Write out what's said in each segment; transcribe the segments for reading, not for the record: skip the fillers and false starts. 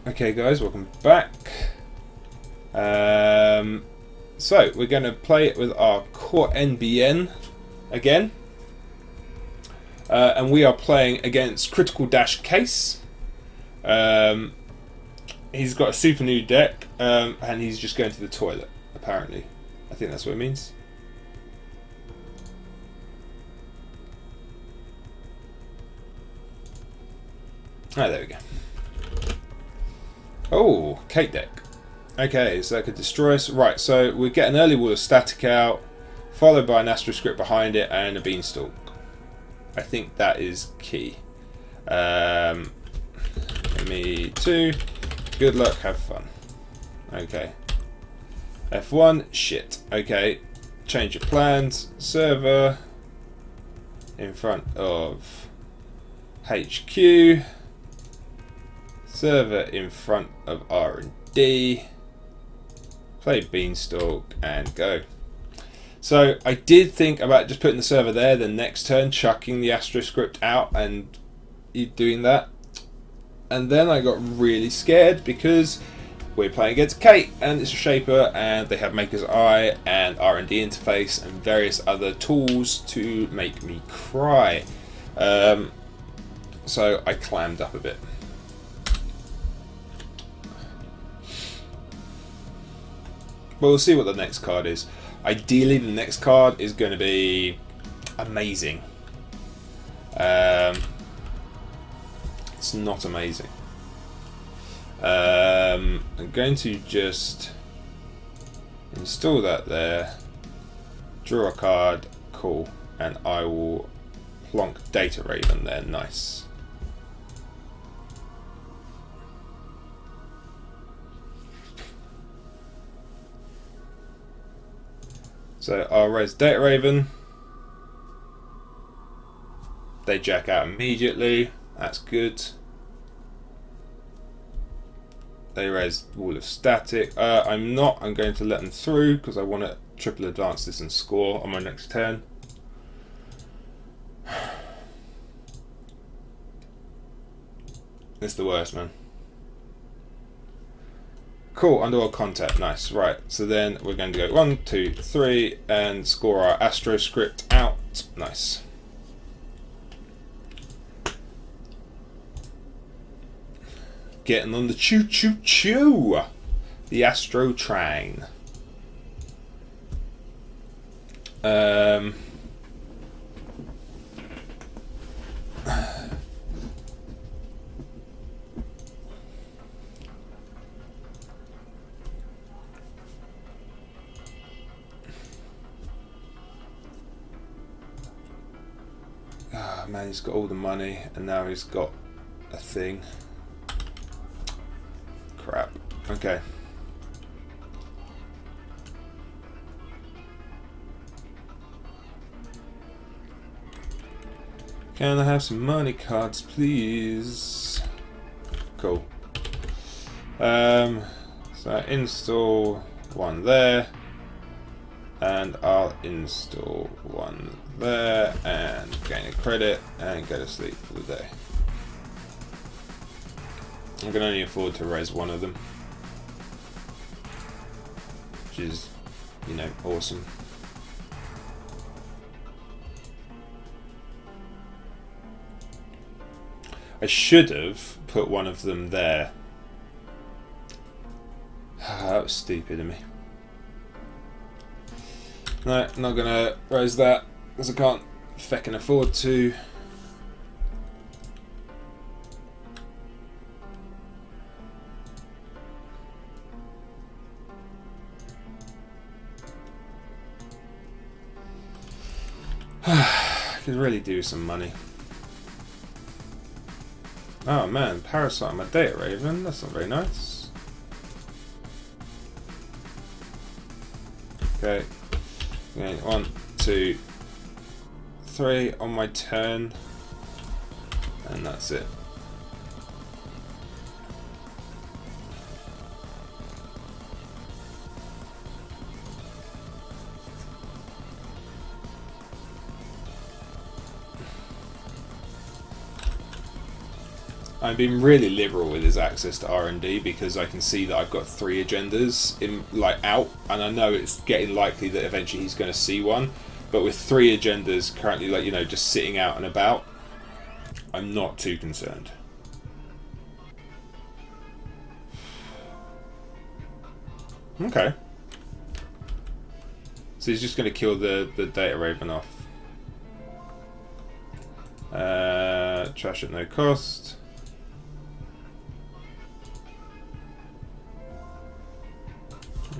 Okay guys, welcome back. So we're going to play it with our core NBN again. And we are playing against Critical Dash Case. He's got a super new deck, and he's just going to the toilet, apparently. I think that's what it means. Ah, there we go. Oh, Kate deck. Okay, so that could destroy us. Right, so we get an early wall of static out, followed by an Astro Script behind it and a Beanstalk. I think that is key. Me too. Good luck, have fun. Okay. F1, shit. Okay, change your plans. Server in front of HQ. Server in front of R&D. Play Beanstalk and go. So I did think about just putting the server there, then next turn chucking the Astro Script out and doing that. And then I got really scared because we're playing against Kate and it's a Shaper and they have Maker's Eye and R&D interface and various other tools to make me cry. So I clammed up a bit. But we'll see what the next card is. Ideally, the next card is going to be amazing. It's not amazing. I'm going to just install that there, draw a card, cool, and I will plonk Data Raven there, nice. So I'll raise Data Raven. They jack out immediately. That's good. They raise Wall of Static. I'm going to let them through because I want to triple advance this and score on my next turn. It's the worst, man. Cool, underworld contact, nice. Right, so then we're going to go 1, 2, 3 and score our Astro Script out. Nice. Getting on the choo-choo-choo! The Astro train. Man, he's got all the money and now he's got a thing. Crap. Okay. Can I have some money cards, please? Cool. So I install one there. And I'll install one there and gain a credit and go to sleep for the day. I can only afford to raise one of them, which is, you know, awesome. I should have put one of them there. That was stupid of me. No, not gonna raise that because I can't feckin' afford to. Could really do some money. Oh man, Parasite on my Data Raven, that's not very nice. Okay. 1, 2, 3 on my turn, and that's it. I'm being really liberal with his access to R&D because I can see that I've got 3 agendas in out, and I know it's getting likely that eventually he's going to see one. But with 3 agendas currently, just sitting out and about, I'm not too concerned. Okay. So he's just going to kill the data raven off. Trash at no cost.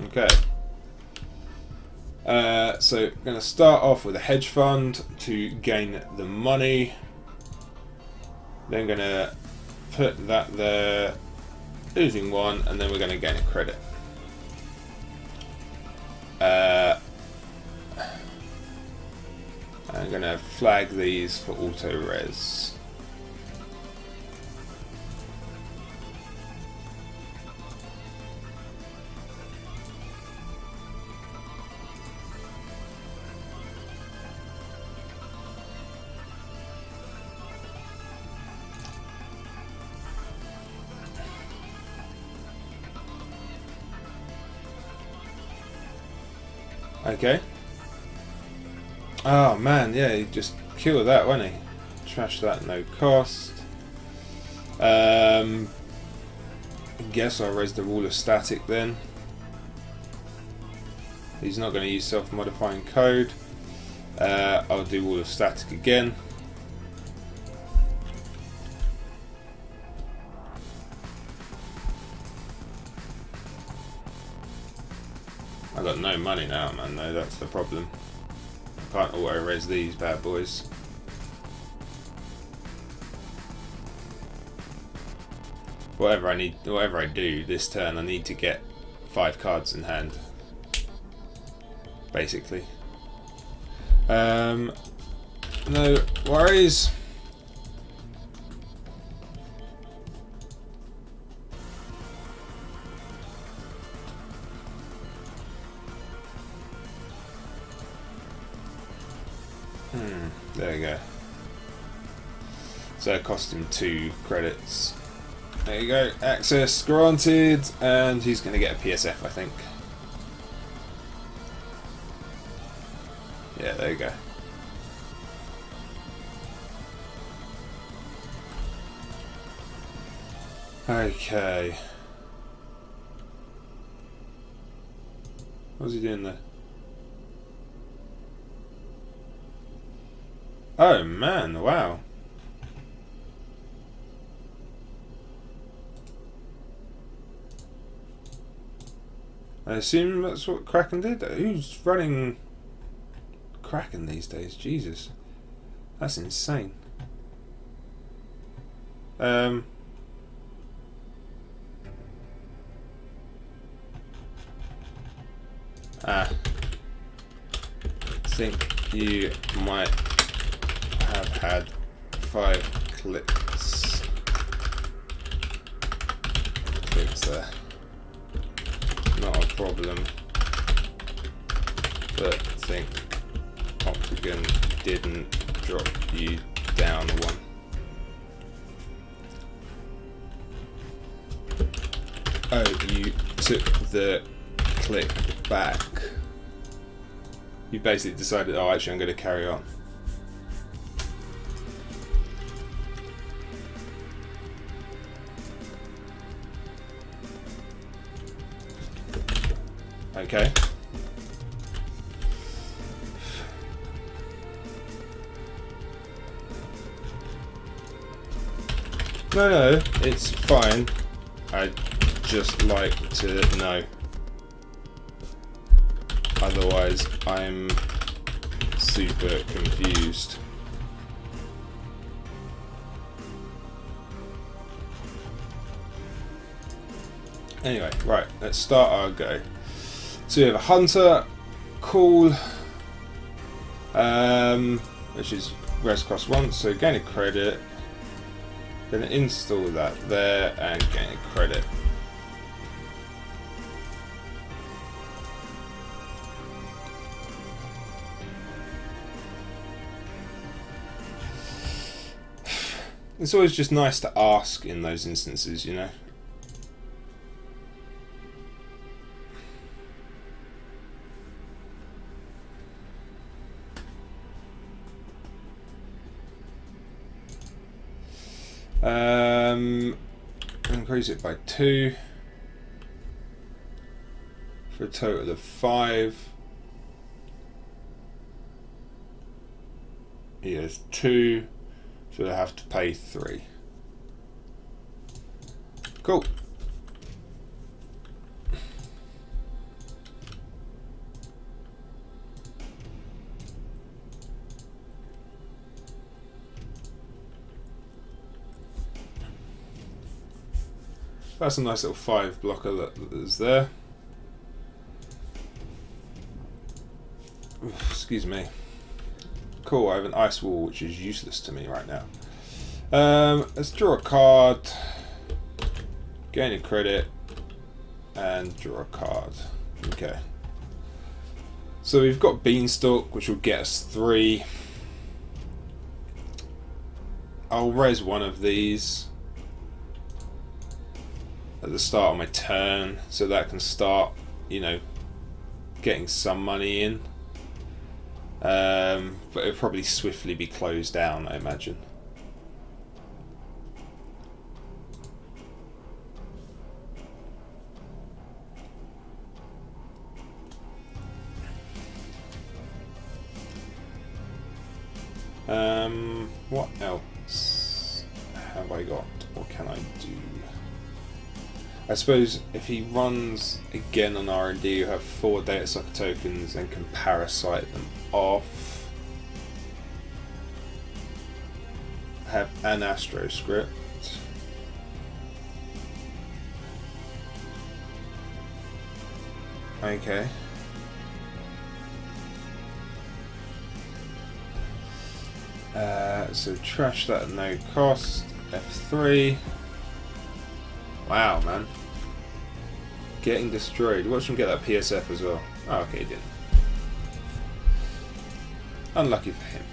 Okay. So I'm going to start off with a hedge fund to gain the money. Then going to put that there, losing 1, and then we're going to gain a credit. I'm going to flag these for auto res. Okay. Oh man, yeah, he just killed that, wasn't he? Trash that, no cost. I guess I'll raise the rule of static then. He's not going to use self-modifying code. I'll do rule of static again. I've got no money now, man, though, that's the problem. I can't auto-res these bad boys. Whatever I do this turn, I need to get 5 cards in hand. Basically. No worries. There we go. So it cost him 2 credits. There you go. Access granted, and he's going to get a PSF, I think. Yeah, there you go. Okay. What's he doing there? Oh man, wow. I assume that's what Kraken did? Who's running Kraken these days? Jesus. That's insane. Think you might have had 5 clicks there. Not a problem, but think Octagon didn't drop you down 1. Oh, you took the click back. You basically decided, oh, actually I'm going to carry on. Okay. No, it's fine. I'd just like to know. Otherwise, I'm super confused. Anyway, right, let's start our go. So we have a hunter, cool, which is res cost 1, so gain a credit. Gonna install that there and gain a credit. It's always just nice to ask in those instances, you know. Increase it by 2 for a total of 5. He has 2, so I have to pay 3. Cool. That's a nice little 5 blocker that is there. Oof, excuse me. Cool, I have an ice wall which is useless to me right now. Let's draw a card, gain a credit, and draw a card. Okay. So we've got Beanstalk, which will get us 3. I'll raise one of these at the start of my turn, so that can start, you know, getting some money in. But it'll probably swiftly be closed down, I imagine. What else have I got? What can I do? I suppose if he runs again on R&D, you have 4 data sucker tokens and can parasite them off. I have an Astro script. Okay. So trash that at no cost. F3. Wow, man. Getting destroyed. Watch him get that PSF as well. Oh, okay, he didn't. Unlucky for him.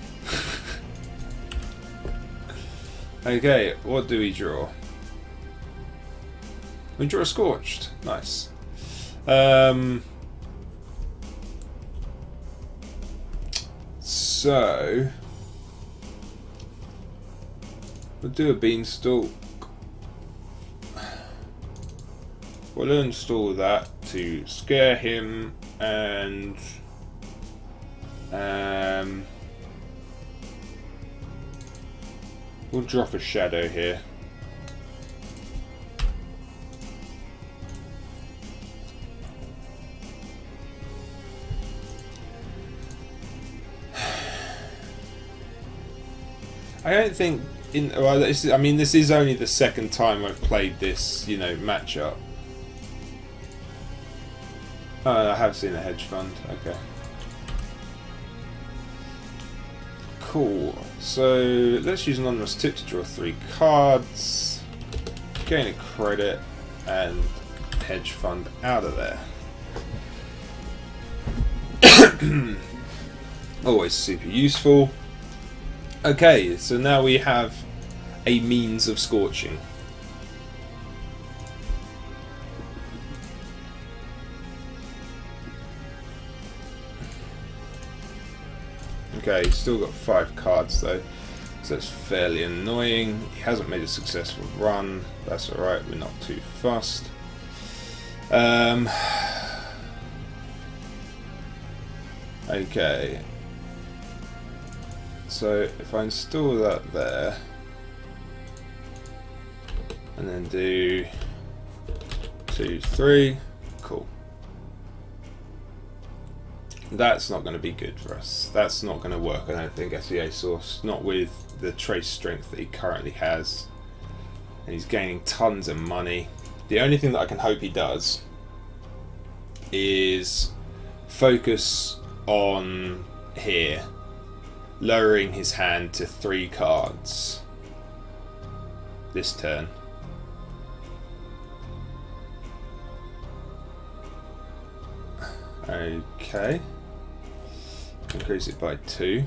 Okay, what do we draw? We draw a Scorched. Nice. So we'll do a Beanstalk. We'll install that to scare him, and we'll drop a shadow here. I don't think well, this is only the second time I've played this, you know, matchup. Oh, I have seen a hedge fund. Okay. Cool. So let's use anonymous tip to draw 3 cards, gain a credit, and hedge fund out of there. Always super useful. Okay, so now we have a means of scorching. Okay, still got 5 cards though, so it's fairly annoying. He hasn't made a successful run. That's alright, we're not too fussed. Okay. So if I install that there, and then do 2, 3, cool. That's not going to be good for us. That's not going to work, I don't think, SEA Source. Not with the trace strength that he currently has. And he's gaining tons of money. The only thing that I can hope he does is focus on here, lowering his hand to 3 cards this turn. Okay. Increase it by 2.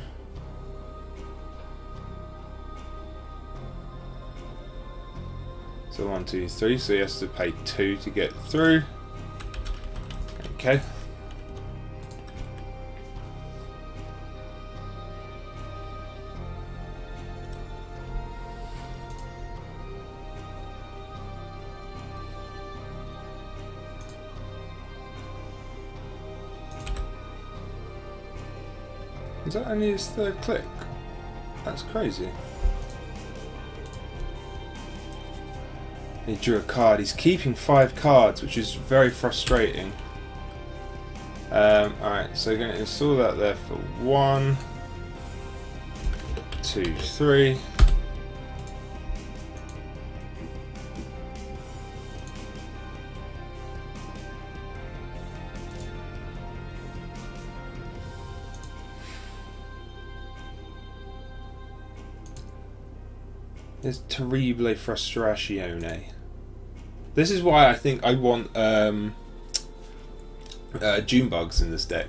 So 1, 2, 3. So he has to pay 2 to get through. Okay. Is that only his third click? That's crazy. He drew a card. He's keeping 5 cards, which is very frustrating. Alright, so we're going to install that there for 1, 2, 3. There's Terrible Frustrazione. This is why I think I want June bugs in this deck.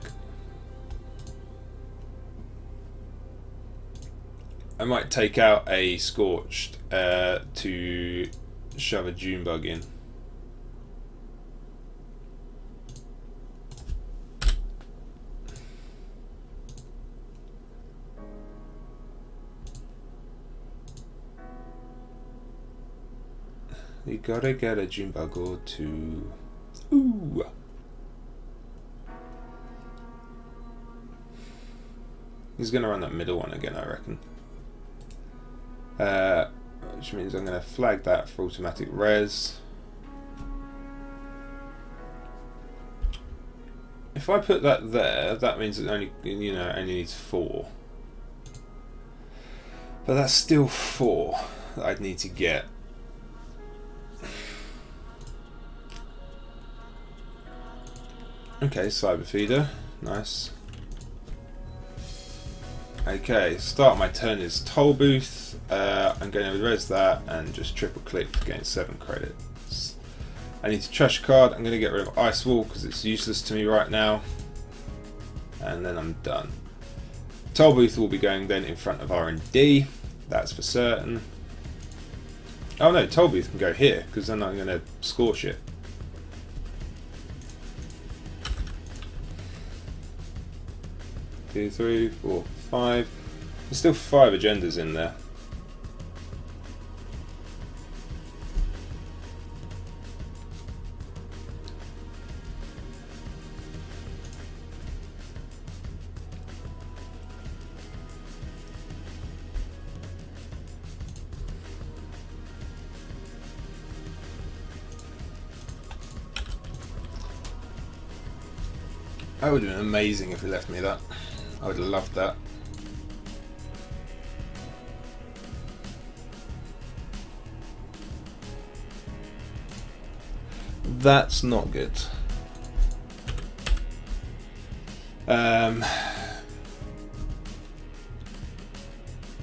I might take out a Scorched to shove a June bug in. You gotta get a June bug or two. Ooh. He's gonna run that middle one again, I reckon. Which means I'm gonna flag that for automatic res. If I put that there, that means it only only needs 4. But that's still 4 that I'd need to get. Okay, Cyber Feeder, nice. Okay, start my turn is Toll Booth. I'm going to res that and just triple click to gain 7 credits. I need to trash a card. I'm going to get rid of Ice Wall because it's useless to me right now. And then I'm done. Toll Booth will be going then in front of R&D. That's for certain. Oh no, Toll Booth can go here because then I'm going to score shit. Two, 3, 4, 5. There's still 5 agendas in there. That would have been amazing if he left me that. I would have loved that. That's not good. That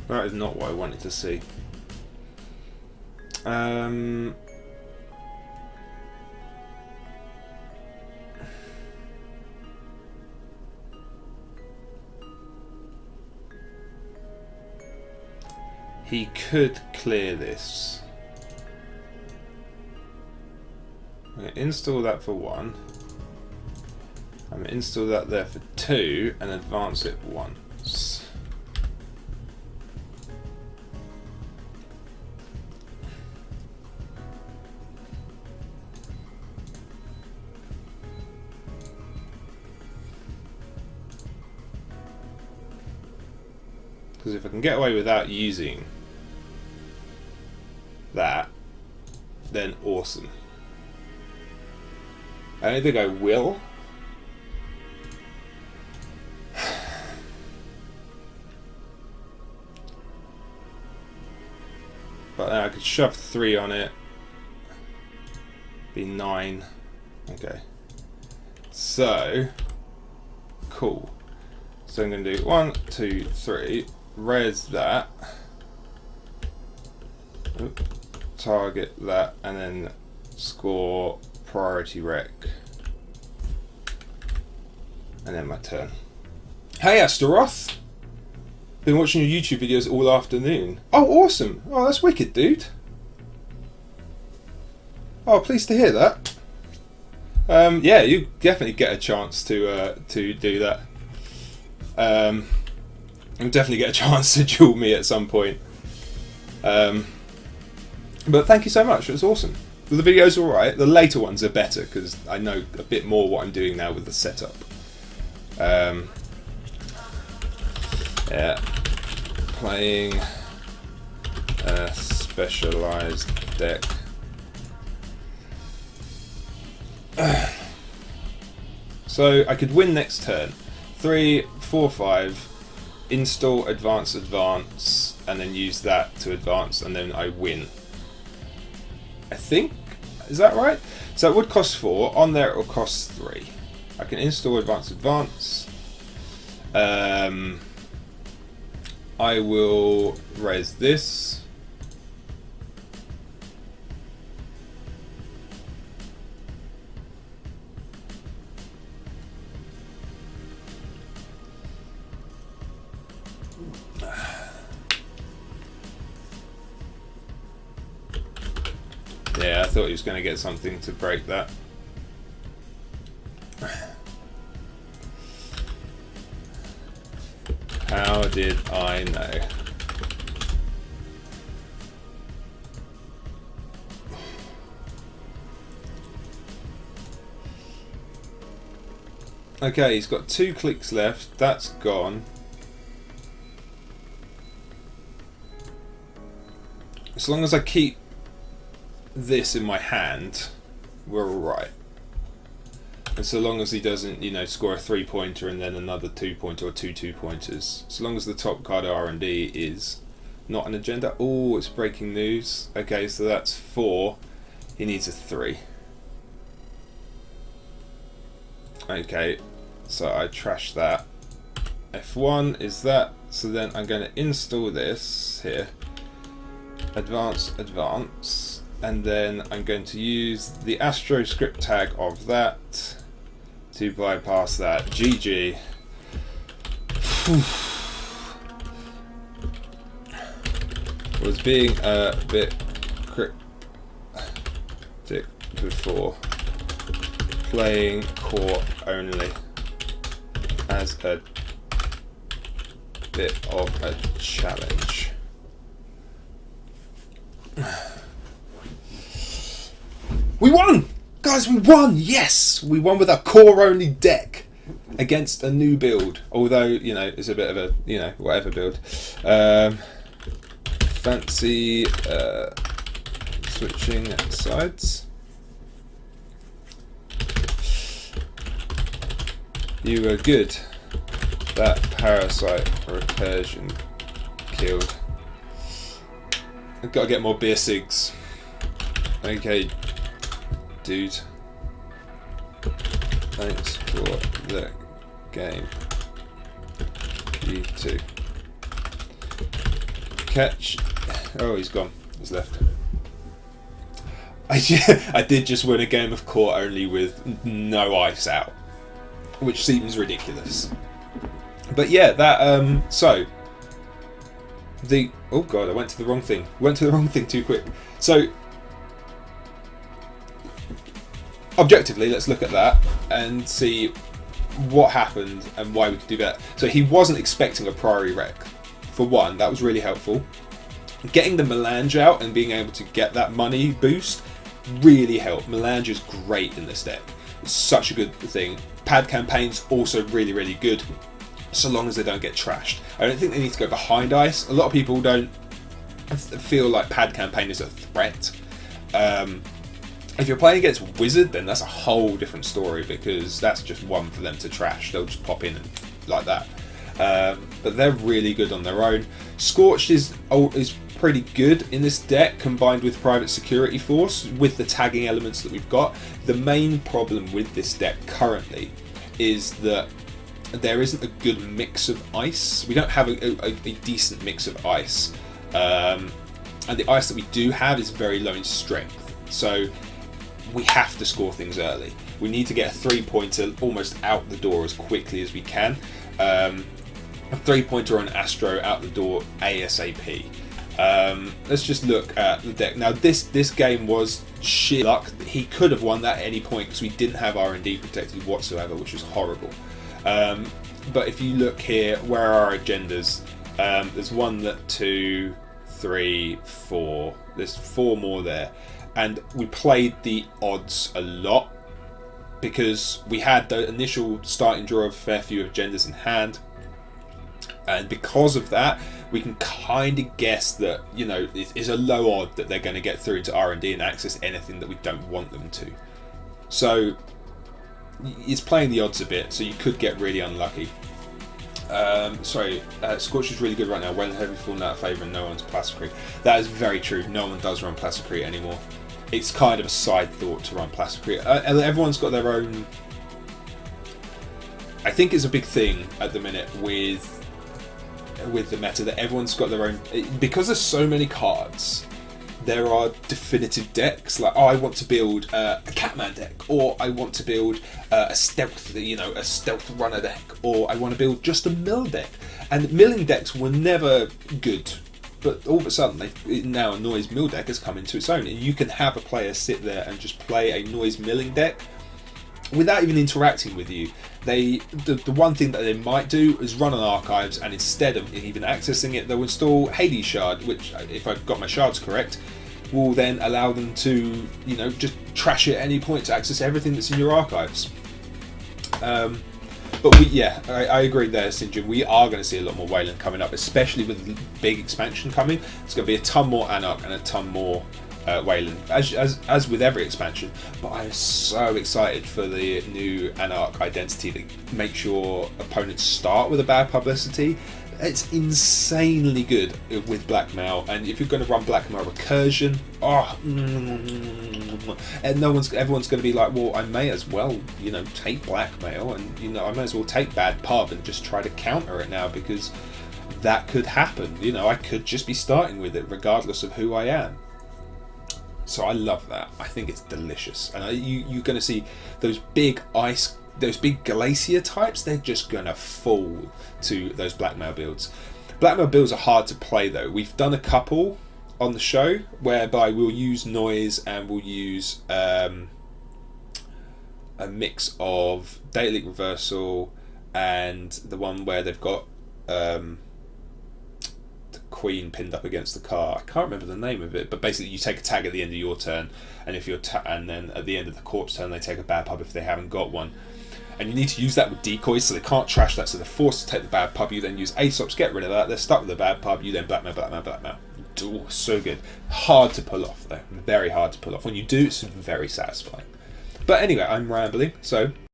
is not what I wanted to see. He could clear this. I'm going to install that for 1. I'm going to install that there for 2 and advance it once. Because if I can get away without using that, then awesome. I don't think I will. But then I could shove 3 on it. Be 9. Okay. So, cool. So I'm going to do 1, 2, 3. Res that. Oop. Target that and then score priority rec. And then my turn. Hey Astaroth! Been watching your YouTube videos all afternoon. Oh awesome! Oh that's wicked, dude. Oh, pleased to hear that. Yeah, you definitely get a chance to do that. You'll definitely get a chance to duel me at some point. But thank you so much. It was awesome. The video's alright. The later ones are better because I know a bit more what I'm doing now with the setup. Yeah. Playing a specialised deck. So I could win next turn. 3, 4, 5. Install advance, and then use that to advance, and then I win. I think, is that right? So it would cost 4. On there it will cost 3. I can install advance. I will raise this. Yeah, I thought he was going to get something to break that. How did I know? Okay, he's got 2 clicks left. That's gone. As long as I keep this in my hand, we're alright. And so long as he doesn't, score a 3-pointer and then another 2-pointer or 2 2-pointers. So long as the top card of R&D is not an agenda. Oh, it's breaking news. Okay, so that's 4. He needs a 3. Okay, so I trash that. F1 is that. So then I'm going to install this here. Advance. And then I'm going to use the Astro script tag of that to bypass that. GG. Was being a bit cryptic before. Playing core only as a bit of a challenge. We won! Guys, we won! Yes! We won with a core-only deck against a new build. Although, it's a bit of a, whatever build. Fancy switching sides. You were good. That parasite recursion killed. I've got to get more beer cigs. Okay, dude. Thanks for the game. You too. Catch. Oh, he's gone. He's left. I did just win a game of court only with no ice out, which seems ridiculous. But yeah, that so the oh god, I went to the wrong thing. Went to the wrong thing too quick. So objectively, let's look at that and see what happened and why we could do that. So he wasn't expecting a priori wreck. For one, that was really helpful. Getting the melange out and being able to get that money boost really helped. Melange is great in this deck. It's such a good thing. Pad campaigns also really, really good, so long as they don't get trashed. I don't think they need to go behind ice. A lot of people don't feel like pad campaign is a threat. If you're playing against Wizard, then that's a whole different story, because that's just one for them to trash. They'll just pop in and like that. But they're really good on their own. Scorched is pretty good in this deck, combined with Private Security Force, with the tagging elements that we've got. The main problem with this deck currently is that there isn't a good mix of ice. We don't have a decent mix of ice. And the ice that we do have is very low in strength. So we have to score things early. We need to get a 3-pointer almost out the door as quickly as we can. A 3-pointer on Astro out the door ASAP. Let's just look at the deck. Now this game was sheer luck. He could have won that at any point because we didn't have R&D protected whatsoever, which was horrible. But if you look here, where are our agendas? There's 1, 2, 3, 4. There's 4 more there. And we played the odds a lot because we had the initial starting draw of a fair few agendas in hand. And because of that, we can kind of guess that, you know, it's a low odd that they're going to get through into R&D and access anything that we don't want them to. So it's playing the odds a bit, so you could get really unlucky. Scorch is really good right now. Well, heavy falling out of favour and no one's Plasticrete. That is very true. No one does run Plasticrete anymore. It's kind of a side thought to run Plasticrete. Everyone's got their own... I think it's a big thing at the minute with the meta that everyone's got their own... Because there's so many cards, there are definitive decks. Like, oh, I want to build a Catman deck, or I want to build a stealth runner deck, or I want to build just a mill deck. And milling decks were never good, but all of a sudden, now a noise mill deck has come into its own, and you can have a player sit there and just play a noise milling deck without even interacting with you. The one thing that they might do is run on archives, and instead of even accessing it, they'll install Hades Shard, which, if I've got my shards correct, will then allow them to, you know, just trash it at any point to access everything that's in your archives. But I agree there, St. John. We are going to see a lot more Wayland coming up, especially with the big expansion coming. It's going to be a ton more Anarch and a ton more Wayland, as with every expansion. But I'm so excited for the new Anarch identity that makes your opponents start with a bad publicity. It's insanely good with blackmail, and if you're going to run blackmail recursion, and everyone's going to be like, well, I may as well, you know, take blackmail, and, you know, I may as well take bad pub and just try to counter it now, because that could happen. You know, I could just be starting with it regardless of who I am. So I love that. I think it's delicious, and you're going to see those big glacier types. They're just going to fall to those blackmail builds. Blackmail builds are hard to play though. We've done a couple on the show whereby we'll use noise and we'll use a mix of Data Leak Reversal and the one where they've got the Queen pinned up against the car. I can't remember the name of it, but basically you take a tag at the end of your turn, and if you're and then at the end of the corpse turn they take a bad pub if they haven't got one. And you need to use that with decoys, so they can't trash that, so they're forced to take the bad pub. You then use Aesops, get rid of that, they're stuck with the bad pub, you then blackmail. Oh, so good. Hard to pull off though, very hard to pull off. When you do, it's very satisfying. But anyway, I'm rambling, so